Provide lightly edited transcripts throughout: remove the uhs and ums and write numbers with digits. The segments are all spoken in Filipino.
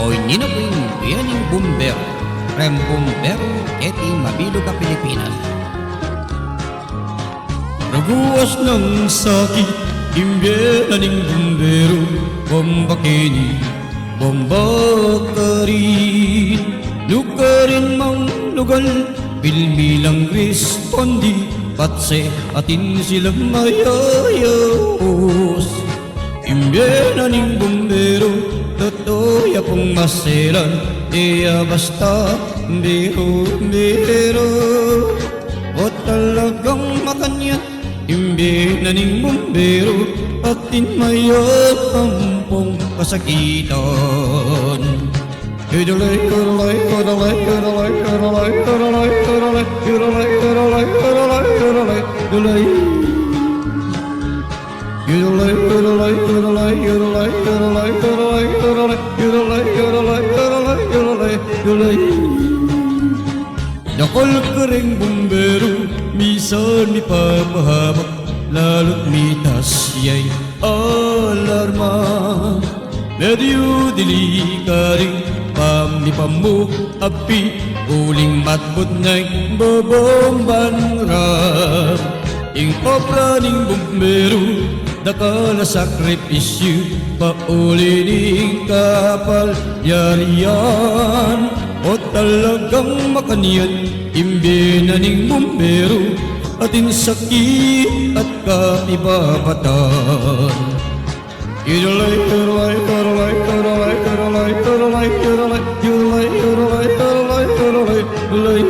Ako'y ninapoy biyaning bumbero, bumbero, eti mabilog ka Pilipinas. Naguwas ng sakit, imbyenaning bumbero, bomba kini, bomba ka rin. Lugarin mang lugal, bilbilang respondi, patse atin silang mayayos. Imbyenaning bumbero, totoo pong maselan, iya basta biro. O talagang makanyan, imbyenaning bumbero, atin mayatampong kasakitan. Yodolay, yodolay, yodolay, yodolay, yodolay, yodolay, yodolay, yodolay, yodolay, yodolay, yodolay, yodolay. Yodolay, yodolay, yodolay, yodolay, yodolay, yodolay, yodolay, yodolay, yodolay, yodolay, yodolay, yodolay. Dakol ka ring bumbero, minsan mi papahamak, lalo't mitas yay alarma. Medyo delikaring pamipamuk api, uling matbot na'y bobomban rap. Ing obra ning bumbero, dakala sakripisyo, paulining kapal yariyan. O talagang makaniyan, imbyenaning bumbero, atin sakit at kapibabatan. Yodolay, yodolay, yodolay, yodolay, yodolay, yodolay, yodolay, yodolay, yodolay, yodolay, yodolay, yodolay.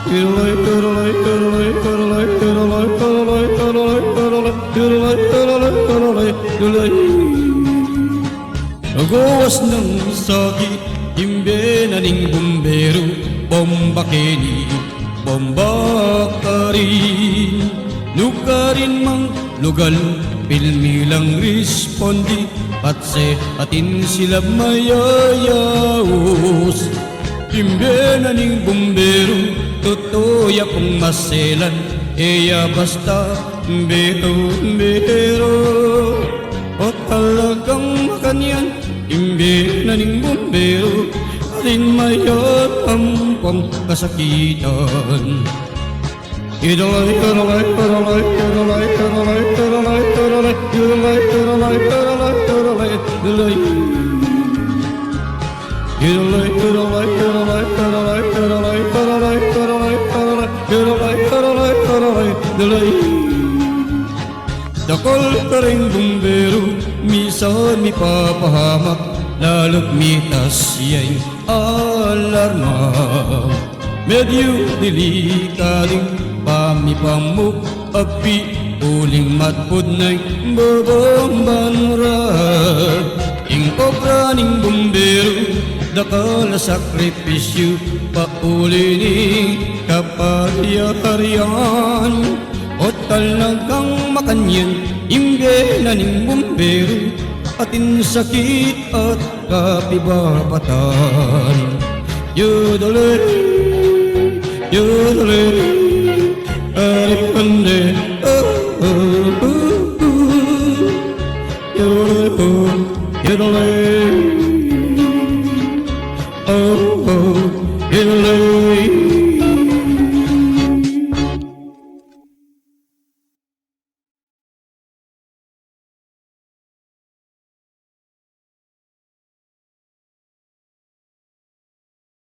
Yodolay, yodolay, yodolay, yodolay, yodolay, yodolay, yodolay, yodolay, yodolay, yodolay, yodolay. Naguwas ng sakit, imbyenaning bumbero, bomba kini, bomba ka rin. Lugarin mang lugal, pilmilang respondi, patse atin sila mayayaos. Imbyenaning bumbero, totoo pong maselan, iya basta biro. O talagang makanyan, imbyenaning bumbero, atin mayatampong kasakitan. Yodolay, yodolay, yodolay, yodolay, yodolay, yodolay, yodolay, yodolay, yodolay, yodolay, yodolay, yodolay. Yodolay, yodolay, yodolay, yodolay, yodolay, yodolay, yodolay, yodolay, yodolay, yodolay, yodolay. Dakol ka ring bumbero, minsan mi papahamak, lalo't mitas yay alarma. Medyo delikaring pamipamuk api, uling matpod na'y bobomban rap. Ing obra ning bumbero, dakala sakripisyo, paulining kaparyarian. O talagang makanyan, imbyenaning bumbero, atin sakit at kapibabatan. Yodolay, yodolay, aripande, yodolay, yodolay.